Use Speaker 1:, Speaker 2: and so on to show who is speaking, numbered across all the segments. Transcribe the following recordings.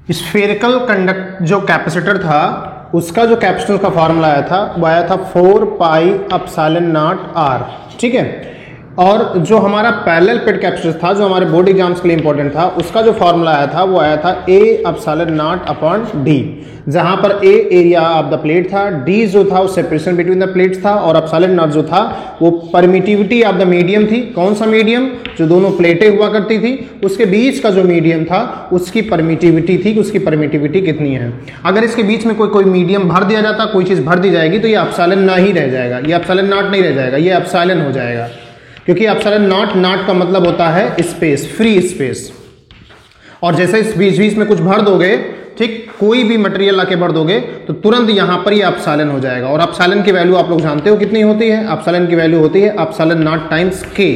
Speaker 1: Spherical conduct जो capacitor था उसका जो कैपेसिटर का फॉर्मूला आया था वो आया था 4 पाई एप्सिलॉन नॉट आर, ठीक है। और जो हमारा पैरेलल प्लेट कैपेसिटर था जो हमारे बोर्ड एग्जाम्स के लिए इंपॉर्टेंट था उसका जो फॉर्मूला आया था वो आया था A epsilon naught upon D, जहां पर ए एरिया ऑफ द प्लेट था, डी जो था वो सेपरेशन बिटवीन द प्लेट्स था और एप्सिलॉन नॉट जो था वो परमिटिविटी ऑफ द मीडियम थी। कौन सा मीडियम? जो दोनों प्लेटें हुआ करती थी उसके बीच का जो मीडियम था उसकी परमिटिविटी थी कि उसकी परमिटिविटी कितनी है। अगर इसके बीच में कोई मीडियम भर दिया जाता, कोई चीज भर दी जाएगी तो ये एप्सिलॉन ना ही रह जाएगा, ये एप्सिलॉन नॉट नहीं रह जाएगा, ये एप्सिलॉन हो जाएगा, क्योंकि एप्सिलॉन नॉट का मतलब होता है स्पेस, फ्री स्पेस। और जैसे इस बीच बीच में कुछ भर दोगे, ठीक, कोई भी मटेरियल लाके भर दोगे तो तुरंत यहां पर ये एप्सिलॉन हो जाएगा। और एप्सिलॉन की वैल्यू आप लोग जानते हो कितनी होती है? एप्सिलॉन की वैल्यू होती है एप्सिलॉन नॉट टाइम्स के,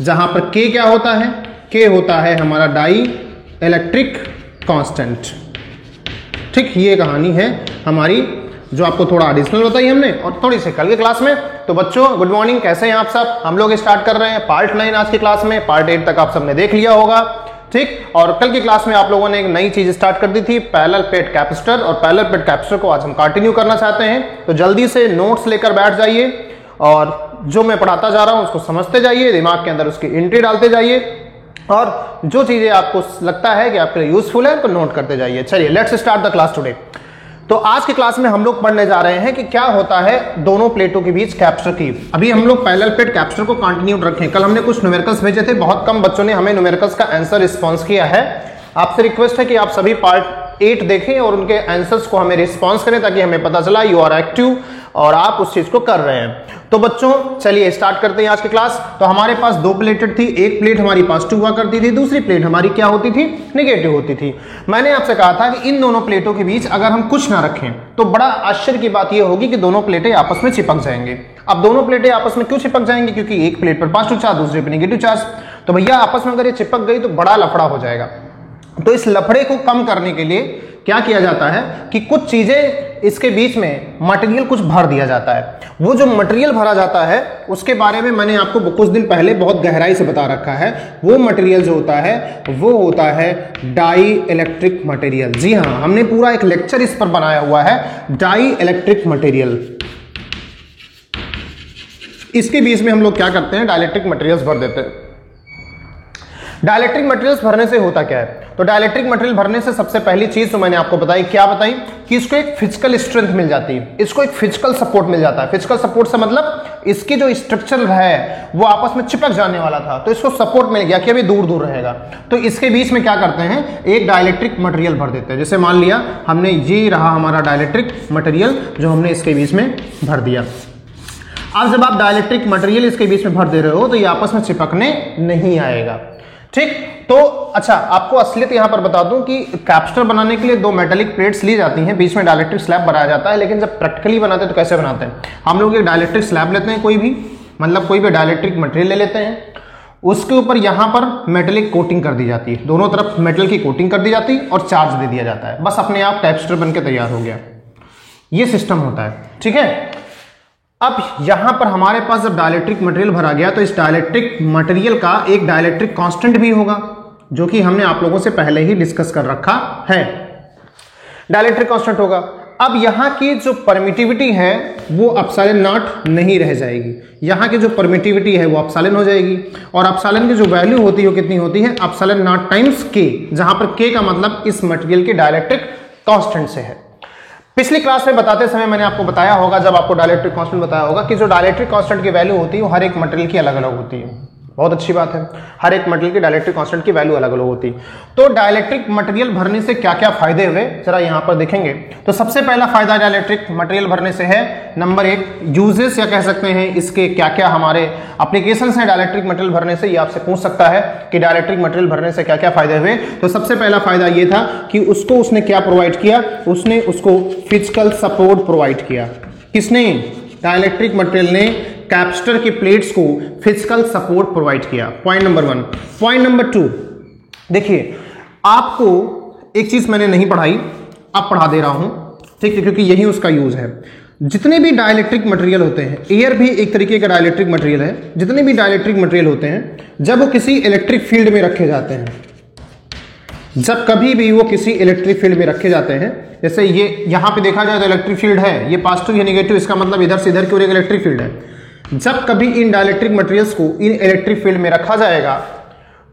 Speaker 1: जहां पर के क्या होता है? के होता है हमारा डाई इलेक्ट्रिक कांस्टेंट। ठीक, ये कहानी है हमारी जो आपको थोड़ा एडिशनल बताई हमने और थोड़ी सी कल की क्लास में। तो बच्चों गुड मॉर्निंग, कैसे हैं आप सब? हम लोग स्टार्ट कर रहे हैं पार्ट 9 आज की क्लास में। पार्ट 8 तक आप सबने देख लिया होगा, ठीक। और कल की क्लास में आप लोगों ने एक नई चीज स्टार्ट कर दी थी, पैरेलल प्लेट कैपेसिटर, और पैरेलल प्लेट कैपेसिटर को आज हम कंटिन्यू करना चाहते हैं। तो जल्दी से नोट्स लेकर बैठ जाइए और जो मैं पढ़ाता जा रहा हूं उसको समझते जाइए, दिमाग के अंदर उसकी एंट्री डालते जाइए और जो चीजें आपको लगता है कि आपके लिए यूजफुल है तो नोट करते जाइए। चलिए let's start the class today. तो आज की क्लास में हम लोग पढ़ने जा रहे हैं कि क्या होता है दोनों प्लेटों के बीच कैपेसिटर की। अभी हम लोग पैरेलल प्लेट कैपेसिटर को कंटिन्यू रखें। कल हमने कुछ न्यूमेरिकल्स भेजे थे, बहुत कम बच्चों ने हमें न्यूमेरिकल्स का आंसर रिस्पॉन्स किया है। आपसे रिक्वेस्ट है कि आप सभी पार्ट 8 देखें और उनके आंसर्स को हमें रिस्पॉन्स करें ताकि हमें पता चला यू आर एक्टिव और आप उस चीज को कर रहे हैं। तो बच्चों चलिए स्टार्ट करते हैं आज की क्लास। तो हमारे पास दो प्लेटेड थी, एक प्लेट हमारी पॉजिटिव हुआ करती थी, दूसरी प्लेट हमारी क्या होती थी? नेगेटिव होती थी। मैंने आपसे कहा था कि इन दोनों प्लेटों के बीच अगर हम कुछ ना रखें तो बड़ा आश्चर्य की बात यह होगी कि दोनों प्लेटें आपस में चिपक जाएंगे। अब दोनों प्लेटें आपस में क्यों चिपक जाएंगी? क्योंकि एक प्लेट पर पॉजिटिव चार्ज, दूसरे पर नेगेटिव चार्ज। तो भैया आपस में अगर ये चिपक गई तो बड़ा लफड़ा हो जाएगा। तो इस लफड़े को कम करने के लिए क्या किया जाता है कि कुछ चीजें इसके बीच में मटेरियल कुछ भर दिया जाता है। वो जो मटेरियल भरा जाता है उसके बारे में मैंने आपको कुछ दिन पहले बहुत गहराई से बता रखा है। वो मटेरियल जो होता है वो होता है डाई इलेक्ट्रिक मटेरियल। जी हाँ, हमने पूरा एक लेक्चर इस पर बनाया हुआ है, डाई इलेक्ट्रिक मटेरियल। इसके बीच में हम लोग क्या करते हैं? डाइलेक्ट्रिक मटेरियल्स भर देते हैं। डाइलेक्ट्रिक मटेरियल्स भरने से होता क्या है? तो डाइलेक्ट्रिक मटेरियल भरने से सबसे पहली चीज तो मैंने आपको बताई, क्या बताई? कि इसको एक फिजिकल स्ट्रेंथ मिल जाती है, इसको एक फिजिकल सपोर्ट मिल जाता है। फिजिकल सपोर्ट से मतलब इसकी जो स्ट्रक्चर है वो आपस में चिपक जाने वाला था तो इसको सपोर्ट मिल गया कि अभी दूर दूर रहेगा। तो इसके बीच में क्या करते हैं? एक डाइलेक्ट्रिक मटेरियल भर देते हैं। जैसे मान लिया हमने ये रहा हमारा डाइलेक्ट्रिक मटेरियल जो हमने इसके बीच में भर दिया। अब जब आप डाइलेक्ट्रिक मटेरियल इसके बीच में भर दे रहे हो तो ये आपस में चिपकने नहीं आएगा, ठीक। तो अच्छा, आपको असलियत यहां पर बता दूं कि कैपेसिटर बनाने के लिए दो मेटालिक प्लेट्स ली जाती हैं, बीच में डाइलेक्ट्रिक स्लैब बनाया जाता है। लेकिन जब प्रैक्टिकली बनाते हैं तो कैसे बनाते हैं? हम लोग एक डाइलेक्ट्रिक स्लैब लेते हैं, कोई भी मतलब कोई भी डाइलेक्ट्रिक मटेरियल ले लेते हैं, उसके ऊपर यहां पर मेटालिक कोटिंग कर दी जाती है, दोनों तरफ मेटल की कोटिंग कर दी जाती है और चार्ज दे दिया जाता है। बस अपने आप कैपेसिटर बनकर तैयार हो गया। ये सिस्टम होता है, ठीक है। अब यहां पर हमारे पास जब डाइलेक्ट्रिक मटेरियल भरा गया तो इस डाइलेक्ट्रिक मटेरियल का एक डाइलेक्ट्रिक कांस्टेंट भी होगा जो कि हमने आप लोगों से पहले ही डिस्कस कर रखा है। डाइलेक्ट्रिक कांस्टेंट होगा। अब यहां की जो परमिटिविटी है वो एप्सिलॉन नॉट नहीं रह जाएगी, यहां की जो परमिटिविटी है वो एप्सिलॉन हो जाएगी। और एप्सिलॉन की जो वैल्यू होती है वो कितनी होती है? एप्सिलॉन नॉट टाइम्स के, जहां पर के का मतलब इस मटेरियल के डाइलेक्ट्रिक कांस्टेंट से है। पिछली क्लास में बताते समय मैंने आपको बताया होगा, जब आपको डाइलेक्ट्रिक कांस्टेंट बताया होगा कि जो डाइलेक्ट्रिक कांस्टेंट की वैल्यू होती है वो हर एक मटेरियल की अलग अलग होती है। बहुत अच्छी बात है, हर एक मटेरियल की डाइलेक्ट्रिक कांस्टेंट की वैल्यू अलग अलग होती है। तो डाइलेक्ट्रिक मटेरियल भरने से क्या क्या फायदे हुए जरा यहां पर देखेंगे। तो सबसे पहला फायदा डाइलेक्ट्रिक मटेरियल भरने से है, नंबर 1 यूजेस, या कह सकते हैं इसके क्या क्या हमारे एप्लीकेशंस हैं डाइलेक्ट्रिक मटेरियल भरने से। ये आपसे पूछ सकता है कि डाइलेक्ट्रिक मटेरियल भरने से क्या क्या फायदे हुए। तो सबसे पहला फायदा ये था कि उसने क्या प्रोवाइड किया? उसने उसको फिजिकल सपोर्ट प्रोवाइड किया। किसने? डाइलेक्ट्रिक मटेरियल ने कैपेसिटर की प्लेट्स को फिजिकल सपोर्ट प्रोवाइड किया। Point number 1। पॉइंट नंबर 2, देखिए आपको एक चीज मैंने नहीं पढ़ाई, अब पढ़ा दे रहा हूं, ठीक है, क्योंकि यही उसका यूज है। जितने भी डाइलेक्ट्रिक मटेरियल होते हैं, एयर भी एक तरीके का डाइलेक्ट्रिक मटेरियल है, जितने भी डाइलेक्ट्रिक मटेरियल होते हैं जब वो किसी इलेक्ट्रिक फील्ड में रखे जाते हैं जब कभी भी वो किसी इलेक्ट्रिक फील्ड में रखे जाते हैं, जैसे ये यहाँ पे देखा जाए तो इलेक्ट्रिक फील्ड है, ये पॉजिटिव या नेगेटिव, इसका मतलब इधर से इधर की ओर एक इलेक्ट्रिक फील्ड है। जब कभी इन डाइलेक्ट्रिक मटेरियल्स को इन इलेक्ट्रिक फील्ड में रखा जाएगा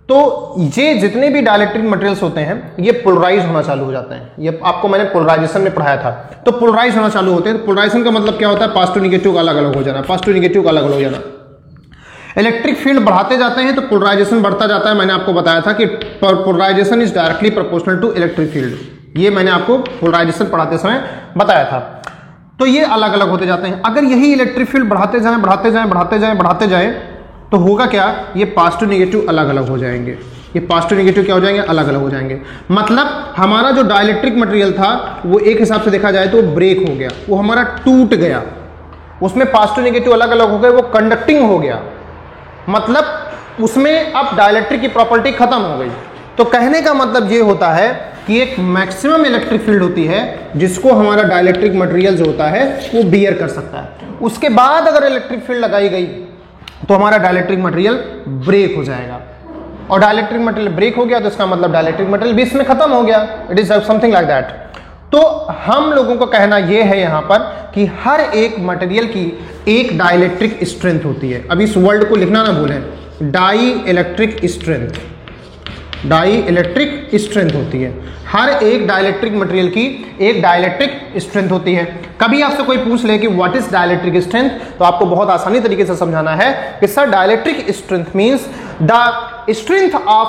Speaker 1: तो ये जितने भी डाइलेक्ट्रिक मटेरियल्स होते हैं ये पोलराइज होना चालू हो जाते हैं। ये आपको मैंने पोलराइजेशन में पढ़ाया था। तो पोलराइज होना चालू होते हैं। तो पोलराइजेशन का मतलब क्या होता है? पॉजिटिव नेगेटिव का अलग अलग हो जाना, पॉजिटिव नेगेटिव का अलग अलग हो जाना। इलेक्ट्रिक फील्ड बढ़ाते जाते हैं तो पोलराइजेशन बढ़ता जाता है। मैंने आपको बताया था कि polarization is directly proportional to electric field. ये मैंने आपको पोलराइजेशन पढ़ाते समय बताया था। तो ये अलग अलग होते जाते हैं। अगर यही इलेक्ट्रिक फील्ड बढ़ाते जाएं बढ़ाते जाएं बढ़ाते जाएं बढ़ाते जाएं तो होगा क्या? ये पॉजिटिव नेगेटिव अलग अलग हो जाएंगे। ये पॉजिटिव नेगेटिव क्या हो जाएंगे? अलग अलग हो जाएंगे। मतलब हमारा जो डाइलेक्ट्रिक मटेरियल था वो एक हिसाब से देखा जाए तो ब्रेक हो गया, वो हमारा टूट गया, उसमें पॉजिटिव नेगेटिव अलग अलग हो गए, वो कंडक्टिंग हो गया। मतलब उसमें अब डाइलेक्ट्रिक की प्रॉपर्टी खत्म हो गई। तो कहने का मतलब ये होता है कि एक मैक्सिमम इलेक्ट्रिक फील्ड होती है जिसको हमारा डाइलेक्ट्रिक मटेरियल जो होता है वो बियर कर सकता है। उसके बाद अगर इलेक्ट्रिक फील्ड लगाई गई तो हमारा डाइलेक्ट्रिक मटेरियल ब्रेक हो जाएगा, और डाइलेक्ट्रिक मटेरियल ब्रेक हो गया तो इसका मतलब डाइलेक्ट्रिक मटेरियल बीच में खत्म हो गया। It is something like that. तो हम लोगों का कहना यह है यहां पर कि हर एक मटेरियल की एक डाइलेक्ट्रिक स्ट्रेंथ होती है। अब इस वर्ड को लिखना ना भूलें, dielectric strength, dielectric strength होती है। हर एक डाइलेक्ट्रिक मटेरियल की एक डाइलेक्ट्रिक स्ट्रेंथ होती है। कभी आपसे कोई पूछ ले कि व्हाट इज डाइलेक्ट्रिक स्ट्रेंथ, तो आपको बहुत आसानी तरीके से समझाना है कि sir dielectric strength means the strength of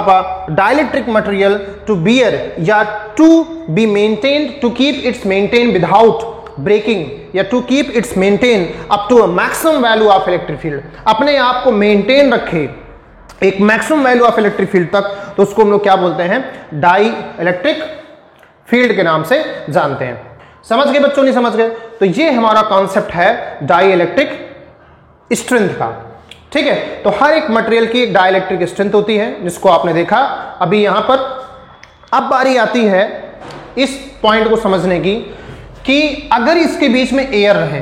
Speaker 1: a dielectric material to bear या to be maintained, to keep its maintain without breaking या to keep its maintain up to a maximum value of electric field. अपने आप को maintain रखे एक maximum value of electric field तक, तो उसको हम लोग क्या बोलते हैं? डाई इलेक्ट्रिक फील्ड के नाम से जानते हैं। समझ गए बच्चों? नहीं समझ गए? तो ये हमारा कॉन्सेप्ट है डाई इलेक्ट्रिक स्ट्रेंथ का। ठीक है, तो हर एक मटेरियल की एक डाई इलेक्ट्रिक स्ट्रेंथ होती है जिसको आपने देखा अभी यहां पर। अब बारी आती है इस पॉइंट को समझने की कि अगर इसके बीच में एयर रहे,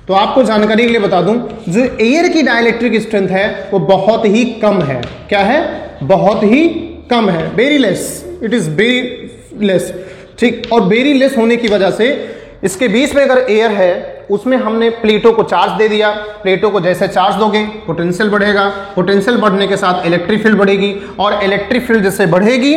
Speaker 1: तो आपको जानकारी के लिए बता दूं, जो एयर की डाइलेक्ट्रिक स्ट्रेंथ है वो बहुत ही कम है। क्या है? बहुत ही कम है, very less, it is very less. ठीक, और वेरी लेस होने की वजह से इसके बीच में अगर एयर है उसमें हमने प्लेटों को चार्ज दे दिया। प्लेटों को जैसे चार्ज दोगे पोटेंशियल बढ़ेगा, पोटेंशियल बढ़ने के साथ इलेक्ट्रिक फील्ड बढ़ेगी, और इलेक्ट्रिक फील्ड जैसे बढ़ेगी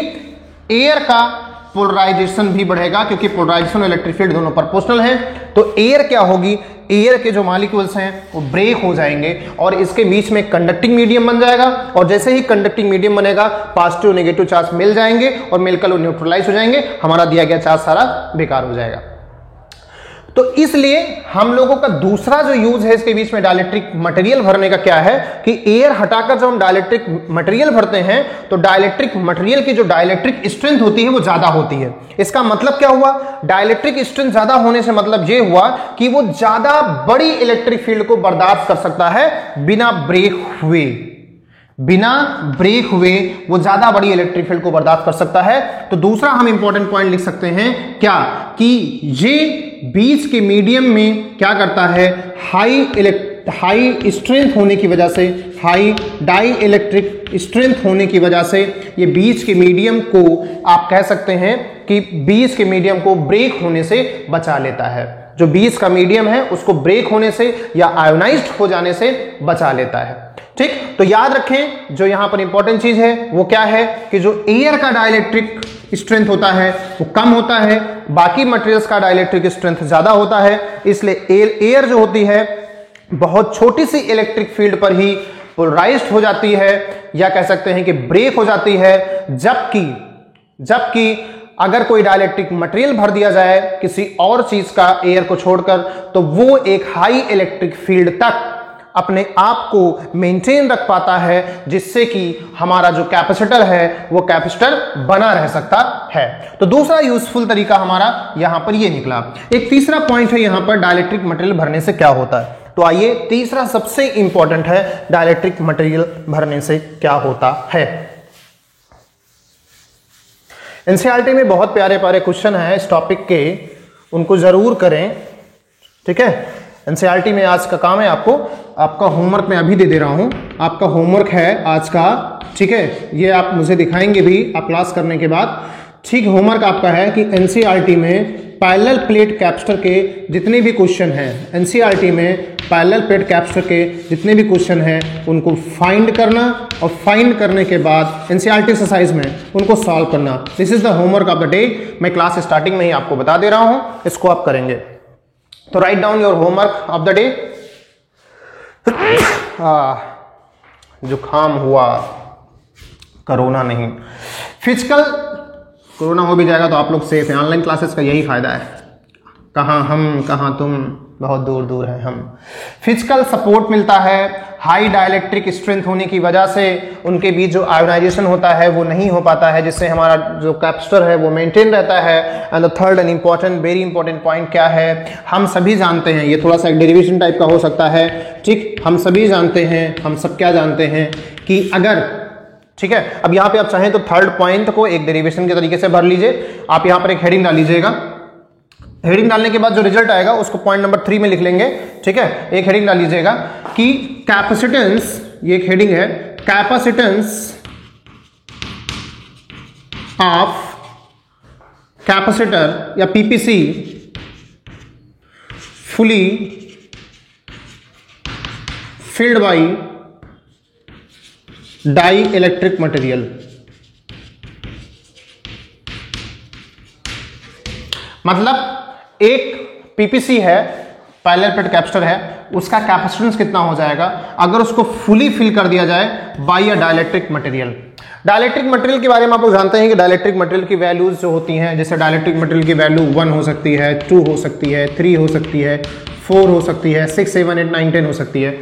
Speaker 1: एयर का पोलराइजेशन भी बढ़ेगा, क्योंकि पोलराइजेशन और इलेक्ट्रिक फील्ड दोनों प्रोपोर्शनल हैं। तो एयर क्या होगी? एयर के जो मॉलिक्यूल्स हैं वो ब्रेक हो जाएंगे और इसके बीच में कंडक्टिंग मीडियम बन जाएगा, और जैसे ही कंडक्टिंग मीडियम बनेगा पॉजिटिव नेगेटिव चार्ज मिल जाएंगे और मिलकर वो न्यूट्रलाइज हो जाएंगे, हमारा दिया गया चार्ज सारा बेकार हो जाएगा। तो इसलिए हम लोगों का दूसरा जो यूज है इसके बीच में डाइलेक्ट्रिक मटेरियल भरने का क्या है कि एयर हटाकर जब हम डाइलेक्ट्रिक मटेरियल भरते हैं तो डाइलेक्ट्रिक मटेरियल की जो डाइलेक्ट्रिक स्ट्रेंथ होती है वो ज्यादा होती है। इसका मतलब क्या हुआ? डाइलेक्ट्रिक स्ट्रेंथ ज्यादा होने से मतलब ये हुआ कि वो ज्यादा बड़ी इलेक्ट्रिक फील्ड को बर्दाश्त कर सकता है बिना ब्रेक हुए। बिना ब्रेक हुए वो ज्यादा बड़ी इलेक्ट्रिक फील्ड को बर्दाश्त कर सकता है। तो दूसरा हम इंपॉर्टेंट पॉइंट लिख सकते हैं क्या, कि ये बीच के मीडियम में क्या करता है? हाई स्ट्रेंथ होने की वजह से, हाई डाई इलेक्ट्रिक स्ट्रेंथ होने की वजह से ये बीच के मीडियम को आप कह सकते हैं कि बीच के मीडियम को ब्रेक होने से बचा लेता है। जो बीच का मीडियम है उसको ब्रेक होने से या आयोनाइज्ड हो जाने से बचा लेता है। ठीक, तो याद रखें जो यहां पर इंपॉर्टेंट चीज है वो क्या है कि जो एयर का डाइलेक्ट्रिक स्ट्रेंथ होता है वो कम होता है, बाकी मटेरियल्स का डाइलेक्ट्रिक स्ट्रेंथ ज्यादा होता है। इसलिए एयर जो होती है बहुत छोटी सी इलेक्ट्रिक फील्ड पर ही पोलराइज्ड हो जाती है, या कह सकते हैं कि ब्रेक हो जाती है। जबकि अगर कोई डाइलेक्ट्रिक मटेरियल भर दिया जाए किसी और चीज का एयर को छोड़कर, तो वो एक हाई इलेक्ट्रिक फील्ड तक अपने आप को मेंटेन रख पाता है, जिससे कि हमारा जो कैपेसिटर है वो कैपेसिटर बना रह सकता है। तो दूसरा यूजफुल तरीका हमारा यहां पर ये निकला। एक तीसरा पॉइंट है यहां पर डाइलेक्ट्रिक मटेरियल भरने से क्या होता है। तो आइए, तीसरा सबसे इंपॉर्टेंट है डाइलेक्ट्रिक मटेरियल भरने से क्या होता है। एनसीईआरटी में बहुत प्यारे प्यारे क्वेश्चन हैं इस टॉपिक के, उनको जरूर करें। ठीक है, एनसीईआरटी में आज का काम है आपको, आपका होमवर्क मैं अभी दे दे रहा हूं, आपका होमवर्क है आज का, ठीक है, ये आप मुझे दिखाएंगे भी आप क्लास करने के बाद, ठीक। होमवर्क आपका है कि एनसीईआरटी में पैरेलल प्लेट कैपेसिटर के जितने भी क्वेश्चन हैं, एनसीईआरटी में पैरेलल प्लेट कैपेसिटर के जितने भी क्वेश्चन हैं उनको फाइंड करना और फाइंड करने के बाद एनसीईआरटी एक्सरसाइज में उनको सॉल्व करना। This is the homework of the day. मैं क्लास स्टार्टिंग में ही आपको बता दे रहा हूं, इसको आप करेंगे। तो write down your homework of the day. जुकाम हुआ, कोरोना नहीं, फिजिकल कोरोना हो भी जाएगा तो आप लोग सेफ हैं। ऑनलाइन क्लासेस का यही फायदा है, कहाँ हम कहाँ तुम, बहुत दूर दूर है हम। फिजिकल सपोर्ट मिलता है, हाई डाइलेक्ट्रिक स्ट्रेंथ होने की वजह से उनके बीच जो आयोनाइजेशन होता है वो नहीं हो पाता है, जिससे हमारा जो कैपेसिटर है वो मेंटेन रहता है। And the third and important, very important point क्या है, हम सभी जानते हैं, ये थोड़ा सा एक डेरिवेशन टाइप का हो सकता है, ठीक। हम सभी जानते हैं, हम सब क्या जानते हैं कि अगर, ठीक है, अब यहाँ पे आप चाहें तो थर्ड पॉइंट को एक डेरिवेशन के तरीके से भर लीजिए। आप यहाँ पर एक हेडिंग डाल लीजिएगा, हेडिंग डालने के बाद जो रिजल्ट आएगा उसको पॉइंट नंबर 3 में लिख लेंगे, ठीक है। एक हेडिंग डाल लीजिएगा कि कैपेसिटेंस, ये एक हेडिंग है, कैपेसिटेंस ऑफ कैपेसिटर या PPC fully filled by dielectric material. मतलब एक पीपीसी है, पैरेलल प्लेट कैपेसिटर है, उसका कैपेसिटेंस कितना हो जाएगा अगर उसको फुली फिल कर दिया जाए by a dielectric material. Dielectric material के बारे में आप लोग जानते हैं कि डाइलेक्ट्रिक मटेरियल की वैल्यूज जो होती हैं, जैसे डाइलेक्ट्रिक मटेरियल की वैल्यू 1 हो सकती है, 2 हो सकती है, 3 हो सकती है, 4 हो सकती है, 6, 7, 8, 9, 10 हो सकती है,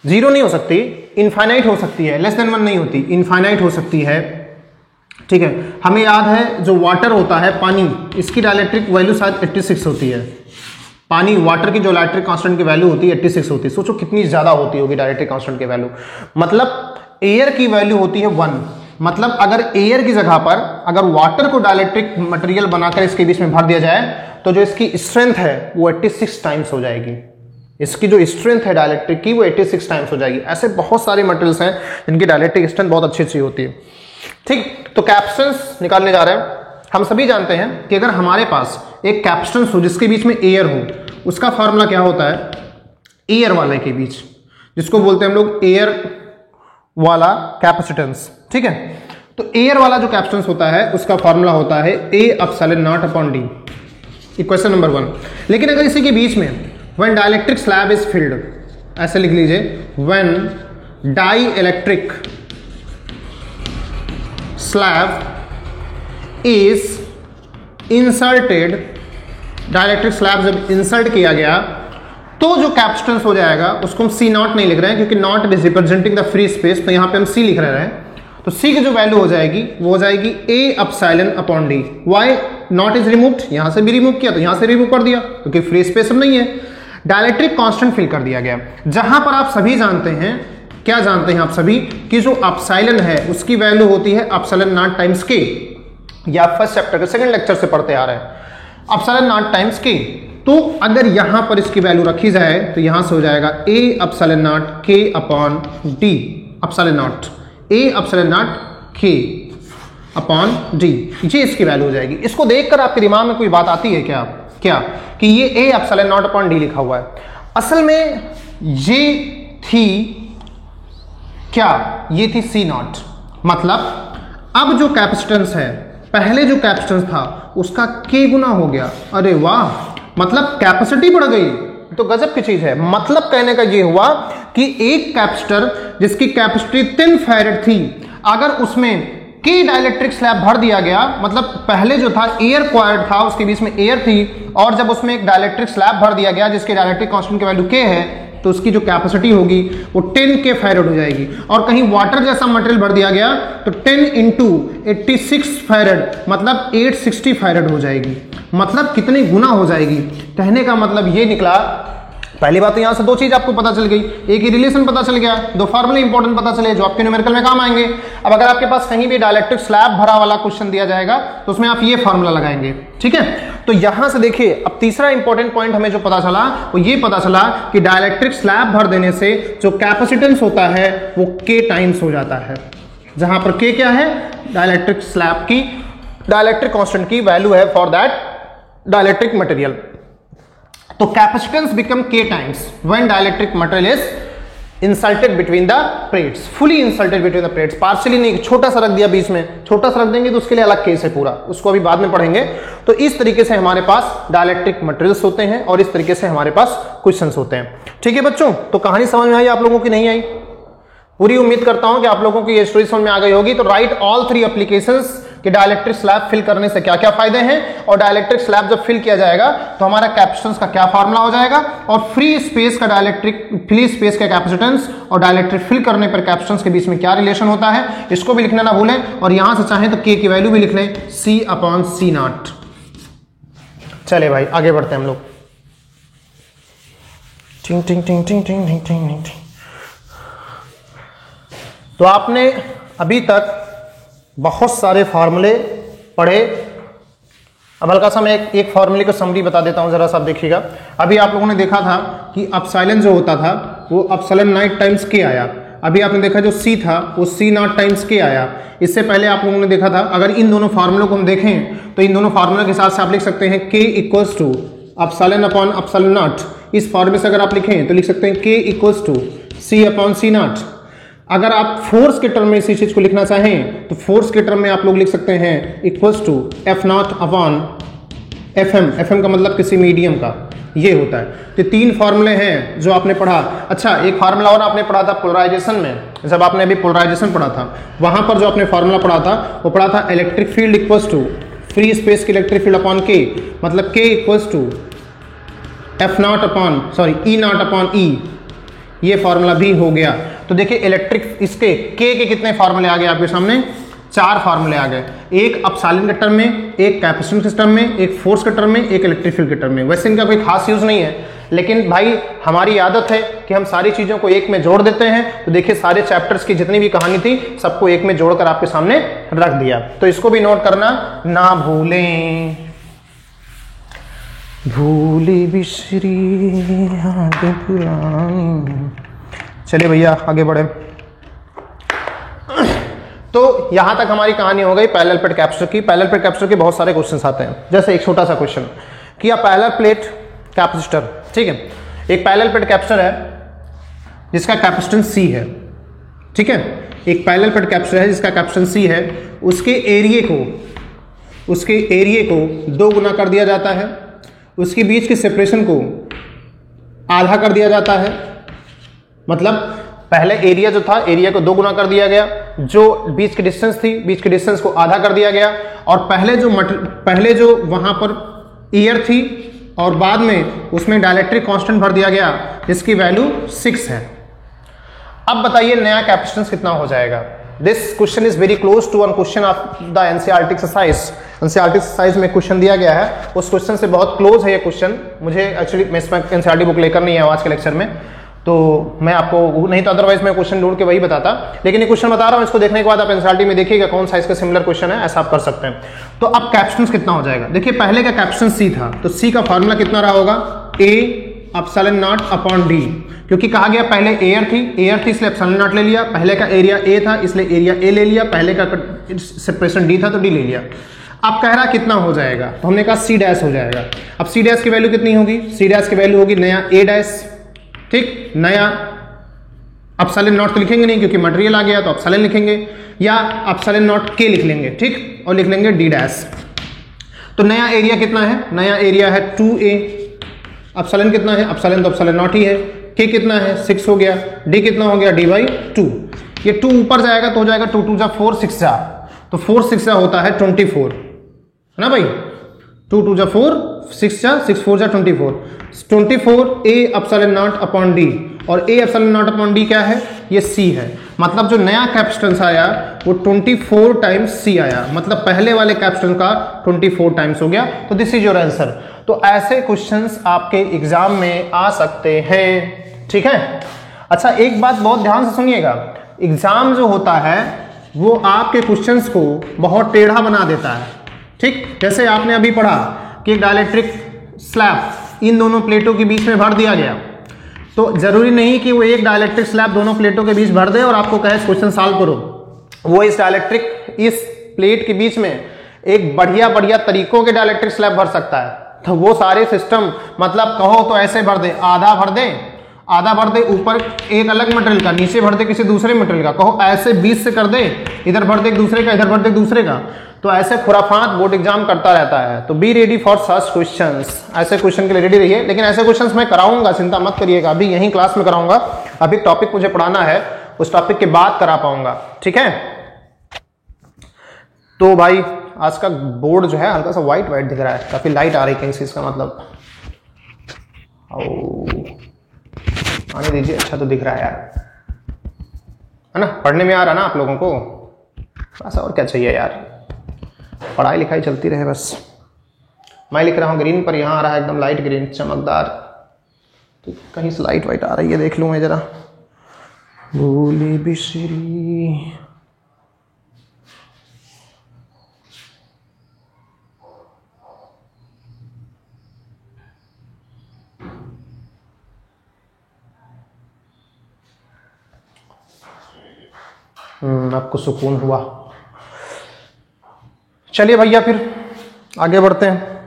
Speaker 1: 0 नहीं हो सकती, इनफाइनाइट हो सकती है, लेस देन 1 नहीं होती, इनफाइनाइट हो सकती है, ठीक है। हमें याद है जो वाटर होता है, पानी, इसकी डाइलेक्ट्रिक वैल्यू शायद 86 होती है। पानी, वाटर की जो डाइलेक्ट्रिक कांस्टेंट की वैल्यू होती है 86 होती है। सोचो कितनी ज्यादा होती होगी डाइलेक्ट्रिक कांस्टेंट की वैल्यू। मतलब एयर की वैल्यू होती है 1। मतलब अगर एयर की जगह पर अगर वाटर को डाइलेक्ट्रिक मटेरियल बनाकर इसके बीच में भर दिया जाए तो जो इसकी स्ट्रेंथ है वो 86 टाइम्स हो जाएगी। इसकी जो स्ट्रेंथ है डाइलेक्ट्रिक की वो 86 टाइम्स हो जाएगी। ऐसे बहुत सारे मटेरियल्स हैं जिनकी डाइलेक्ट्रिक स्ट्रेंथ बहुत अच्छी अच्छी होती है, ठीक। तो कैपेसिटेंस निकालने जा रहे हैं। हम सभी जानते हैं कि अगर हमारे पास एक कैपेसिटेंस हो जिसके बीच में एयर हो, उसका फॉर्मूला क्या होता है, एयर वाले के बीच, जिसको बोलते हैं हम लोग एयर वाला कैपेसिटेंस, ठीक है। तो एयर वाला जो कैपेसिटेंस होता है उसका फॉर्मूला होता है A epsilon naught upon D, equation number 1। लेकिन अगर इसी के बीच में when dielectric slab is filled, ऐसे लिख लीजिए, when dielectric slab is inserted, dielectric slab जब इंसर्ट किया गया तो जो कैपेसिटेंस हो जाएगा उसको हम C नॉट नहीं लिख रहे हैं क्योंकि not is representing the free space, तो यहां पे हम C लिख रहे हैं। तो C की जो वैल्यू हो जाएगी वो हो जाएगी A epsilon upon D। Y naught is removed, यहां से भी रिमूव किया तो यहां से रिमूव कर दिया क्योंकि फ्री स्पेस अब नहीं है। डाइलेक्ट्रिक कांस्टेंट फिल कर दिया गया, जहां पर आप सभी जानते हैं, क्या जानते हैं आप सभी कि जो एप्सिलॉन है उसकी वैल्यू होती है एप्सिलॉन नॉट टाइम्स के, या फर्स्ट चैप्टर के सेकंड लेक्चर से पढ़ते आ रहे हैं, एप्सिलॉन नॉट टाइम्स के। तो अगर यहां पर इसकी वैल्यू रखी जाए तो यहां से हो जाएगा A epsilon not K upon D, epsilon not A epsilon not K upon D, ये इसकी वैल्यू हो जाएगी। इसको देखकर आपके दिमाग में कोई बात आती है क्या कि ये A epsilon naught upon D लिखा हुआ है। असल में ये थी क्या, ये थी C नॉट। मतलब अब जो कैपेसिटेंस है, पहले जो कैपेसिटेंस था उसका K गुना हो गया। अरे वाह, मतलब कैपेसिटी बढ़ गई, तो गजब की चीज है। मतलब कहने का ये हुआ कि एक कैपेसिटर जिसकी कैपेसिटी 10 फैरेड थी, अगर उसमें K डाइलेक्ट्रिक स्लैब भर दिया गया, मतलब पहले जो था एयर क्वायर्ड था, उसके बीच में एयर थी, और जब उसमें एक डाइलेक्ट्रिक स्लैब भर दिया गया जिसके डाइलेक्ट्रिक कांस्टेंट की वैल्यू K है, तो उसकी जो कैपेसिटी होगी वो 10K फैरेड हो जाएगी। और कहीं वाटर जैसा मटेरियल भर दिया गया तो 10 इंटू 86 फैरेड, मतलब 860 फैरेड हो जाएगी। मतलब कितनी गुना हो जाएगी। कहने का मतलब ये निकला, पहली बात तो यहां से दो चीज आपको पता चल गई, एक ही रिलेशन पता चल गया, दो फॉर्मूले इंपॉर्टेंट पता चले जो आपके न्यूमेरिकल में काम आएंगे। अब अगर आपके पास कहीं भी डाइलेक्ट्रिक स्लैब भरा वाला क्वेश्चन दिया जाएगा तो उसमें आप ये फॉर्मूला लगाएंगे, ठीक है। तो यहां से देखिए अब तीसरा इंपॉर्टेंट पॉइंट हमें जो पता चला वो ये पता चला कि डाइलेक्ट्रिक स्लैब भर देने से जो कैपेसिटेंस होता है वो K टाइम्स हो जाता है, जहां पर K क्या है, डाइलेक्ट्रिक स्लैब की डाइलेक्ट्रिक कांस्टेंट की वैल्यू है फॉर दैट डाइलेक्ट्रिक मटेरियल। तो capacitance become K times when dielectric material is insulted between the plates, fully insulted between the plates, partially नहीं, छोटा सा रख दिया बीच में, छोटा सा रख देंगे तो उसके लिए अलग केस है पूरा, उसको अभी बाद में पढ़ेंगे। तो इस तरीके से हमारे पास डाइलेक्ट्रिक मटेरियल्स होते हैं और इस तरीके से हमारे पास क्वेश्चंस होते हैं। ठीक है बच्चों, तो कहानी समझ में आई आप लोगों की, नहीं आई? पूरी उम्मीद करता हूं कि आप लोगों की ये स्टोरी समझ में आ गई होगी। तो राइट ऑल 3 एप्लीकेशंस कि डाइलेक्ट्रिक स्लैब फिल करने से क्या क्या फायदे हैं, और डाइलेक्ट्रिक स्लैब जब फिल किया जाएगा तो हमारा कैपेसिटेंस का क्या फार्मूला हो जाएगा, और फ्री स्पेस का फ्री स्पेस का कैपेसिटेंस और डाइलेक्ट्रिक फिल करने पर कैपेसिटेंस के बीच में क्या रिलेशन होता है, इसको भी लिखना ना भूलें। और यहां से चाहें तो K की वैल्यू भी लिख लें, C/C0। चले भाई आगे बढ़ते हैं हम लोग। टिंग टिंग टिंग टिंग टिंग टिंग टिंग टिंग। तो आपने अभी तक बहुत सारे फार्मूले पढ़े। अब हल्का सा मैं एक फार्मूले को समरी बता देता हूं, जरा सा देखिएगा। अभी आप लोगों ने देखा था कि अपसाइलन जो होता था वो अपसाइलन नाइट टाइम्स K आया। अभी आपने देखा जो C था वो C0 टाइम्स K आया। इससे पहले आप लोगों ने देखा था, अगर इन दोनों फार्मूलों को हम देखें तो इन दोनों फार्मूले के हिसाब से आप लिख सकते हैं K equals to epsilon upon epsilon naught. इस फॉर्मूले से अगर आप लिखें तो लिख सकते हैं K इक्वल्स टू C/C0। अगर आप फोर्स के टर्म में इसी चीज को लिखना चाहें तो फोर्स के टर्म में आप लोग लिख सकते हैं equals to F0 upon FM। FM का मतलब किसी मीडियम का, ये होता है। तो 3 फार्मूले हैं जो आपने पढ़ा। अच्छा, एक फार्मूला और आपने पढ़ा था पोलराइजेशन में, जब आपने अभी पोलराइजेशन पढ़ा था वहां पर जो आपने फार्मूला पढ़ा था वो पढ़ा था electric field equals to free space की इलेक्ट्रिक फील्ड अपॉन K, मतलब K equals to E0 upon E। ये फार्मूला भी हो गया। तो देखिए इलेक्ट्रिक इसके K के कितने फार्मूले आ गए आपके सामने, 4 फार्मूले आ गए। एक अपसाइलन के टर्म में, एक कैपेसिटेंस के टर्म में, एक फोर्स के टर्म में, एक इलेक्ट्रिक फील्ड के टर्म में। वैसे इनका कोई खास यूज नहीं है, लेकिन भाई हमारी आदत है कि हम सारी चीजों को एक में जोड़ देते हैं। तो देखिए सारे चैप्टर्स की जितनी भी कहानी थी सबको एक में जोड़कर आपके सामने रख दिया। तो इसको भी नोट करना ना भूलें। भूली बिसरी यादें पुरानी। चलिए भैया आगे बढ़े। तो यहां तक हमारी कहानी हो गई पैरेलल प्लेट कैपेसिटर की। पैरेलल प्लेट कैपेसिटर के बहुत सारे क्वेश्चंस आते हैं। जैसे एक छोटा सा क्वेश्चन किया, पैरेलल प्लेट कैपेसिटर, ठीक है, एक पैरेलल प्लेट कैपेसिटर है जिसका कैपेसिटेंस C है, ठीक है, एक पैरेलल प्लेट कैपेसिटर है जिसका कैपेसिटेंस C है। उसके एरिया को 2 गुना कर दिया जाता है, उसके बीच के सेपरेशन को आधा कर दिया जाता है। मतलब पहले एरिया जो था, एरिया को 2 गुना कर दिया गया, जो बीच की डिस्टेंस थी, बीच की डिस्टेंस को आधा कर दिया गया, और पहले जो वहां पर एयर थी और बाद में उसमें डाइलेक्ट्रिक कांस्टेंट भर दिया गया जिसकी वैल्यू 6 है। अब बताइए नया कैपेसिटेंस कितना हो जाएगा। This question is very close to one question of the NCERT exercise. NCERT exercise में क्वेश्चन दिया गया है, उस क्वेश्चन से बहुत क्लोज है ये क्वेश्चन। मुझे एक्चुअली मैं इसमें एनसीईआरटी बुक लेकर नहीं आया आज के लेक्चर में, तो मैं आपको नहीं तो अदरवाइज मैं क्वेश्चन ढूंढ के वही बताता, लेकिन ये क्वेश्चन बता रहा हूं, इसको देखने के बाद आप एनसीईआरटी में देखिएगा कौन सा इसका सिमिलर क्वेश्चन है, ऐसा आप कर सकते हैं। तो अब कैपेसिटेंस कितना हो जाएगा। देखिए पहले का कैपेसिटेंस C था, तो C का फार्मूला कितना रहा होगा, A epsilon naught upon D, क्योंकि कहा गया पहले एयर थी इसलिए एप्सिलॉन नॉट ले लिया, पहले का एरिया A था इसलिए एरिया A ले लिया, पहले का सेपरेशन D था तो D ले लिया। अब कह रहा कितना हो जाएगा, तो हमने कहा C डैश हो जाएगा। अब C डैश की वैल्यू कितनी होगी, C डैश की वैल्यू होगी नया A डैश, ठीक, नया एप्सिलॉन नॉट तो लिखेंगे नहीं क्योंकि मटेरियल आ गया, तो एप्सिलॉन लिखेंगे या एप्सिलॉन नॉट K लिख लेंगे, ठीक, और लिख लेंगे D डैश। तो नया एरिया कितना है, नया एरिया है 2A, एप्सिलॉन कितना है, एप्सिलॉन तो एप्सिलॉन नॉट ही है, K कितना है 6 हो गया, D कितना हो गया D/2। ये 2 ऊपर जाएगा तो हो जाएगा 2 2 जा 4 6 जा, तो 4 6 जा होता है 24, है ना भाई, 2 2 जा 4 6 जा 6 4 जा 24 A epsilon naught upon D, और A epsilon naught upon D क्या है, ये C है। मतलब जो नया कैपेसिटेंस आया वो 24 टाइम्स C आया, मतलब पहले वाले कैपेसिटेंस का 24 टाइम्स हो गया। तो दिस इज योर आंसर। तो ऐसे क्वेश्चंस आपके एग्जाम में आ सकते हैं, ठीक है। अच्छा एक बात बहुत ध्यान से सुनिएगा, एग्जाम जो होता है वो आपके क्वेश्चंस को बहुत टेढ़ा बना देता है, ठीक। जैसे आपने अभी पढ़ा कि एक डाइलेक्ट्रिक स्लैब इन दोनों प्लेटों के बीच में भर दिया गया, तो जरूरी नहीं कि वो एक डाइलेक्ट्रिक स्लैब दोनों प्लेटों के बीच भर दे और आपको कहे क्वेश्चन सॉल्व करो। वो इस प्लेट के बीच में एक बढ़िया तरीकों के डाइलेक्ट्रिक स्लैब भर सकता है। तो वो सारे सिस्टम मतलब कहो तो ऐसे भर दे, आधा भर दे ऊपर एक अलग मटेरियल का, नीचे भर दे किसी दूसरे मटेरियल का, कहो ऐसे 20 से कर दे, इधर भर दे एक दूसरे का, इधर भर दे दूसरे का, तो ऐसे खुराफात बोर्ड एग्जाम करता रहता है। तो be ready for such questions, ऐसे क्वेश्चन के लिए रेडी रहिए। लेकिन ऐसे क्वेश्चंस मैं कराऊंगा, चिंता मत करिएगा, अभी यहीं क्लास में कराऊंगा। अभी टॉपिक मुझे पढ़ाना है, उस टॉपिक के बाद करा पाऊंगा, ठीक है। तो भाई आज का बोर्ड जो है हल्का सा व्हाइट दिख रहा है, काफी लाइट आ रही कहीं से, इसका मतलब आने दीजिए। अच्छा तो दिख रहा है यार, है ना, पढ़ने में आ रहा ना आप लोगों को, बस और क्या चाहिए यार, पढ़ाई लिखाई चलती रहे बस। मैं लिख रहा हूँ ग्रीन पर, यहाँ आ रहा है एकदम लाइट ग्रीन चमकदार, तो कहीं से लाइट आ रही है, देख लूँ मैं जरा। भूली बिसरी आपको सुकून हुआ। चलिए भैया फिर आगे बढ़ते हैं।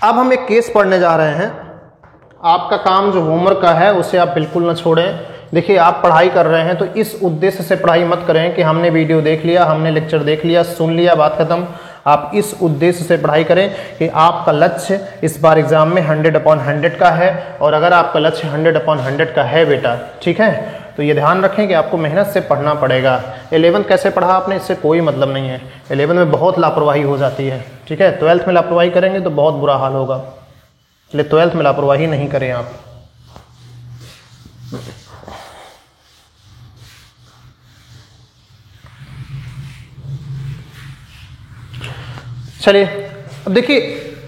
Speaker 1: अब हम एक केस पढ़ने जा रहे हैं। आपका काम जो होमवर्क का है उसे आप बिल्कुल ना छोड़ें। देखिए आप पढ़ाई कर रहे हैं तो इस उद्देश्य से पढ़ाई मत करें कि हमने वीडियो देख लिया, हमने लेक्चर देख लिया, सुन लिया, बात खत्म। आप इस उद्देश्य से पढ़ाई करें कि आपका लक्ष्य इस बार एग्जाम में 100/100 का है, और अगर आपका लक्ष्य 100/100 का है बेटा, ठीक है, तो ये ध्यान रखें कि आपको मेहनत से पढ़ना पड़ेगा। 11th कैसे पढ़ा आपने, इससे कोई मतलब नहीं है। 11th में बहुत लापरवाही हो जाती है, ठीक है। 12th में लापरवाही करेंगे तो बहुत बुरा हाल होगा, इसलिए 12th में लापरवाही नहीं करें आप। चलिए अब देखिए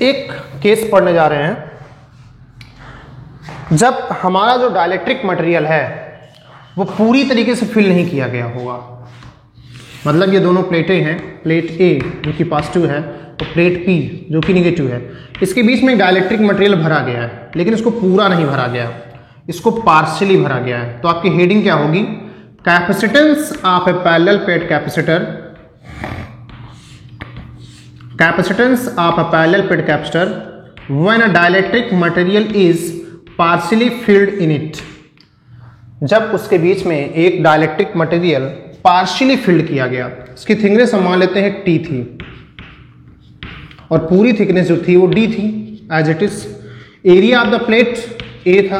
Speaker 1: एक केस पढ़ने जा रहे हैं। जब हमारा जो डाइलेक्ट्रिक मटेरियल है वो पूरी तरीके से फिल नहीं किया गया होगा, मतलब ये दोनों प्लेटें हैं, प्लेट ए जो कि पॉजिटिव है तो प्लेट पी जो कि निगेटिव है, इसके बीच में डाइलेक्ट्रिक मटेरियल भरा गया है, लेकिन इसको पूरा नहीं भरा गया, इसको पार्शियली भरा गया है। तो आपकी हेडिंग क्या होगी, capacitance of A parallel plate capacitor, capacitance of a parallel plate capacitor when a dielectric material is partially filled in it. जब उसके बीच में एक डाइलेक्ट्रिक मटेरियल पार्शियली फिल्ड किया गया, इसकी थिकनेस हम मान लेते हैं टी थी और पूरी थिकनेस जो थी वो डी थी as it is, area of the plate A था।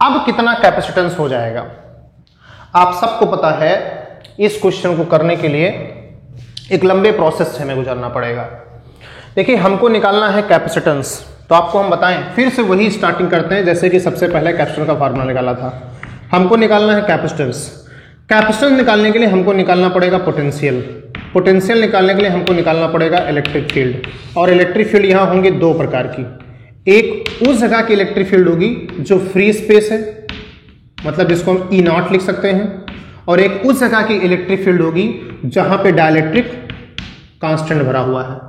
Speaker 1: अब कितना कैपेसिटेंस हो जाएगा, आप सबको पता है। इस क्वेश्चन को करने के लिए एक लंबे प्रोसेस से हमें गुजरना पड़ेगा। देखिए हमको निकालना है कैपेसिटेंस, तो आपको हम बताएं, फिर से वही स्टार्टिंग करते हैं जैसे कि सबसे पहले कैपेसिटर का फार्मूला निकाला था। हमको निकालना है कैपेसिटेंस। कैपेसिटेंस निकालने के लिए हमको निकालना पड़ेगा पोटेंशियल, पोटेंशियल निकालने के लिए हमको निकालना पड़ेगा इलेक्ट्रिक फील्ड। और इलेक्ट्रिक फील्ड यहाँ होंगे दो प्रकार की, एक उस जगह की इलेक्ट्रिक फील्ड होगी जो फ्री स्पेस है, मतलब जिसको हम E0 लिख सकते हैं, और एक उस जगह की इलेक्ट्रिक फील्ड होगी जहां पे डाइलेक्ट्रिक कांस्टेंट भरा हुआ है।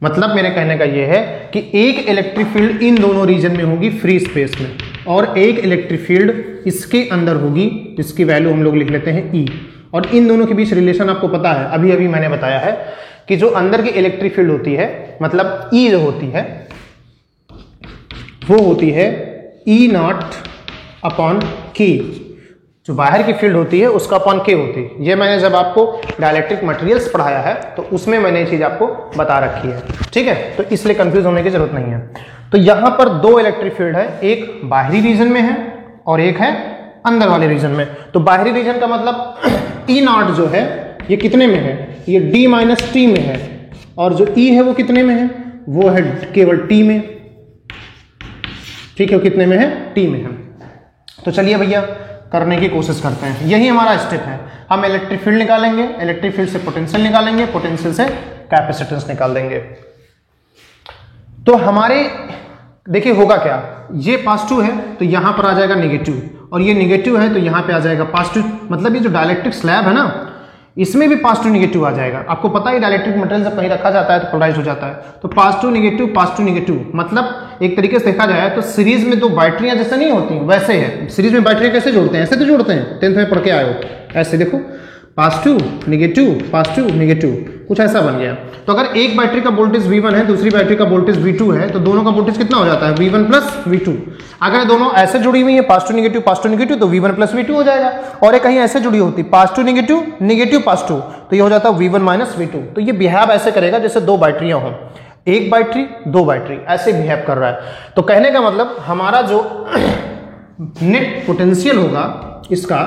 Speaker 1: मतलब मेरे कहने का यह है कि एक इलेक्ट्रिक फील्ड इन दोनों रीजन में होगी फ्री स्पेस में, और एक इलेक्ट्रिक फील्ड इसके अंदर होगी जिसकी वैल्यू हम लोग लिख लेते हैं E। और इन दोनों के बीच रिलेशन आपको पता है, अभी अभी मैंने बताया है कि जो अंदर की इलेक्ट्रिक फील्ड होती है, मतलब E जो होती है वो होती है E0/K, जो बाहर की फील्ड होती है उसका अपॉन K होती है। ये मैंने जब आपको डाइलेक्ट्रिक मटेरियल्स पढ़ाया है तो उसमें मैंने ये चीज आपको बता रखी है, ठीक है, तो इसलिए कंफ्यूज होने की जरूरत नहीं है। तो यहां पर दो इलेक्ट्रिक फील्ड है, एक बाहरी रीजन में है और एक है अंदर वाले रीजन में। तो बाहरी रीजन का मतलब E0 जो है ये कितने में है, ये D-T में है, और जो E है वो कितने में है, वो है केवल T में, ठीक है, कितने में है, T में है। तो चलिए भैया करने की कोशिश करते हैं, यही हमारा स्टेप है। हम इलेक्ट्रिक फील्ड निकालेंगे, इलेक्ट्रिक फील्ड से पोटेंशियल निकालेंगे, पोटेंशियल से कैपेसिटेंस निकाल देंगे। तो हमारे देखिए होगा क्या, ये पॉजिटिव है तो यहां पर आ जाएगा नेगेटिव, और ये नेगेटिव है तो यहां पे आ जाएगा पॉजिटिव। मतलब ये जो डाइलेक्ट्रिक स्लैब है ना, इसमें भी पॉजिटिव निगेटिव आ जाएगा। आपको पता है डाइलेक्ट्रिक मटेरियल जब कहीं रखा जाता है तो पोलराइज हो जाता है। तो पॉजिटिव निगेटिव मतलब एक तरीके से देखा जाए तो सीरीज में दो बैटरियां जैसे नहीं होती वैसे है। सीरीज में बैटरियां कैसे जोड़ते हैं? ऐसे तो जोड़ते हैं, 10th में पढ़ के आए हो। ऐसे देखो, पॉजिटिव निगेटिव कुछ ऐसा बन गया। तो अगर एक बैटरी का वोल्टेज V1 है, दूसरी बैटरी का वोल्टेज V2 है, तो दोनों का वोल्टेज कितना हो जाता है? V1 plus V2। अगर दोनों ऐसे जुड़ी हुई है पॉजिटिव निगेटिव तो V1 प्लस V2 हो जाएगा। और एक कहीं ऐसे जुड़ी होती पॉजिटिव निगेटिव पॉजिटिव, तो ये हो जाता है V1 माइनस V2। तो ये बिहेव ऐसे करेगा जैसे दो बैटरियां हों, एक बैटरी दो बैटरी ऐसे बिहेव कर रहा है। तो कहने का मतलब हमारा जो नेट पोटेंशियल होगा इसका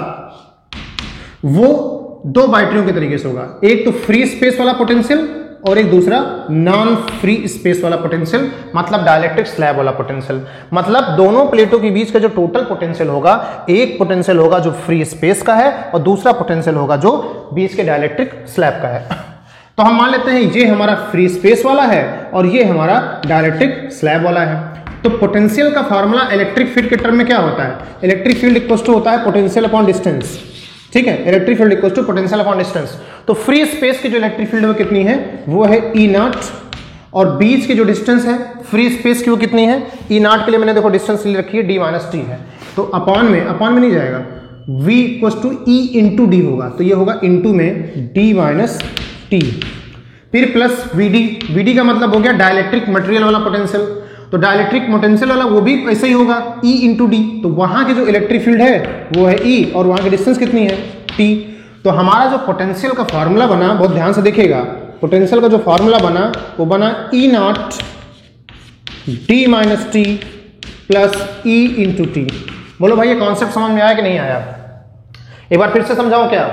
Speaker 1: वो दो बैटरियों के तरीके से होगा। एक तो फ्री स्पेस वाला पोटेंशियल और एक दूसरा नॉन फ्री स्पेस वाला पोटेंशियल, मतलब डाइलेक्ट्रिक स्लैब वाला पोटेंशियल। मतलब दोनों प्लेटों के बीच का जो टोटल पोटेंशियल होगा, एक पोटेंशियल होगा जो फ्री स्पेस का है और दूसरा पोटेंशियल होगा जो बीच के डाइलेक्ट्रिक स्लैब का है। तो हम मान लेते हैं ये हमारा फ्री स्पेस वाला है और ये हमारा डाइलेक्ट्रिक स्लैब वाला है। तो पोटेंशियल का फॉर्मूला इलेक्ट्रिक फील्ड के टर्म में क्या होता है? इलेक्ट्रिक फील्ड इक्वल टू होता है पोटेंशियल अपॉन डिस्टेंस। ठीक है, electric field equal to potential upon distance. तो फ्री स्पेस की जो इलेक्ट्रिक फील्ड वो कितनी है? वो है E0, और बीच की जो डिस्टेंस है फ्री स्पेस की वो कितनी है? E0 के लिए मैंने देखो डिस्टेंस ले रखी है D माइनस टी है। तो अपॉन में नहीं जाएगा, V equal to E into D होगा। तो ये होगा इंटू में D माइनस टी, फिर प्लस VD का मतलब हो गया डाइलेक्ट्रिक मटेरियल वाला पोटेंशियल। तो डाइलेक्ट्रिक पोटेंशियल वाला वो भी ऐसे ही होगा E इंटू डी। तो वहां की जो इलेक्ट्रिक फील्ड है वो है E और वहां की डिस्टेंस कितनी है? T। तो हमारा जो पोटेंशियल का फॉर्मूला बना, बहुत ध्यान से देखिएगा, पोटेंशियल का जो फॉर्मूला बना वो बना E0 D minus T plus E into T. बोलो भाई ये कॉन्सेप्ट समझ में आया कि नहीं आया? एक बार फिर से समझाऊं क्या?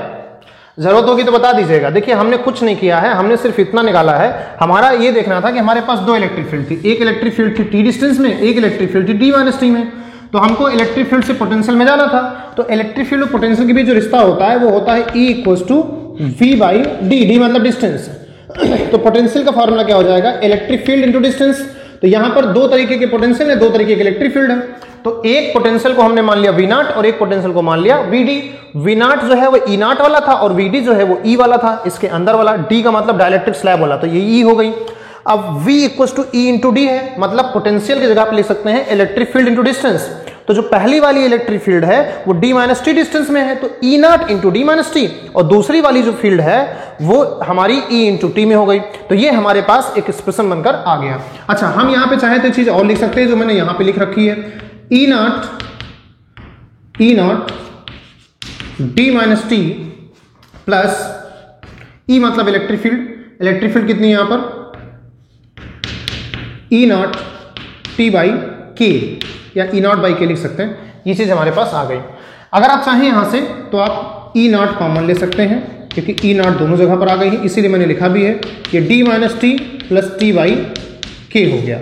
Speaker 1: जरूरत होगी तो बता दीजिएगा। देखिए हमने कुछ नहीं किया है, हमने सिर्फ इतना निकाला है। हमारा ये देखना था कि हमारे पास दो इलेक्ट्रिक फील्ड थी, एक इलेक्ट्रिक फील्ड थी टी डिस्टेंस में, एक इलेक्ट्रिक फील्ड थी डी माइनस टी में। तो हमको इलेक्ट्रिक फील्ड से पोटेंशियल में जाना था। तो इलेक्ट्रिक फील्ड और पोटेंशियल के बीच जो रिश्ता होता है वो होता है E equal to V by D मतलब डिस्टेंस। तो पोटेंशियल का फॉर्मूला क्या हो जाएगा? Electric field into distance. तो यहां पर दो तरीके के पोटेंशियल है, दो तरीके के इलेक्ट्रिक फील्ड है। तो एक पोटेंशियल को हमने मान लिया V0 और एक पोटेंशियल को मान लिया VD। V0 जो है वो E0 वाला था और VD जो है वो E वाला था, इसके अंदर वाला। D का मतलब डाइलेक्ट्रिक स्लैब वाला, तो ये E हो गई। अब V equal to E into D है, मतलब पोटेंशियल की जगह पे लिख सकते हैं इलेक्ट्रिक फील्ड इंटू डिस्टेंस। तो जो पहली वाली इलेक्ट्रिक फील्ड है वो D माइनस टी डिस्टेंस में है, तो E0 into D minus T. और दूसरी वाली जो फील्ड है वो हमारी E इंटू टी में हो गई। तो ये हमारे पास एक एक्सप्रेशन बनकर आ गया। अच्छा, हम यहां पे चाहे तो चीज और लिख सकते हैं जो मैंने यहां पे लिख रखी है, E0 D minus T plus E मतलब इलेक्ट्रिक फील्ड कितनी है यहां पर? E0 T बाई के या E0 बाई के लिख सकते हैं। ये चीज हमारे पास आ गई। अगर आप चाहें यहां से तो आप E0 कॉमन ले सकते हैं क्योंकि E0 दोनों जगह पर आ गई है, इसीलिए मैंने लिखा भी है कि D minus T plus T by के हो गया।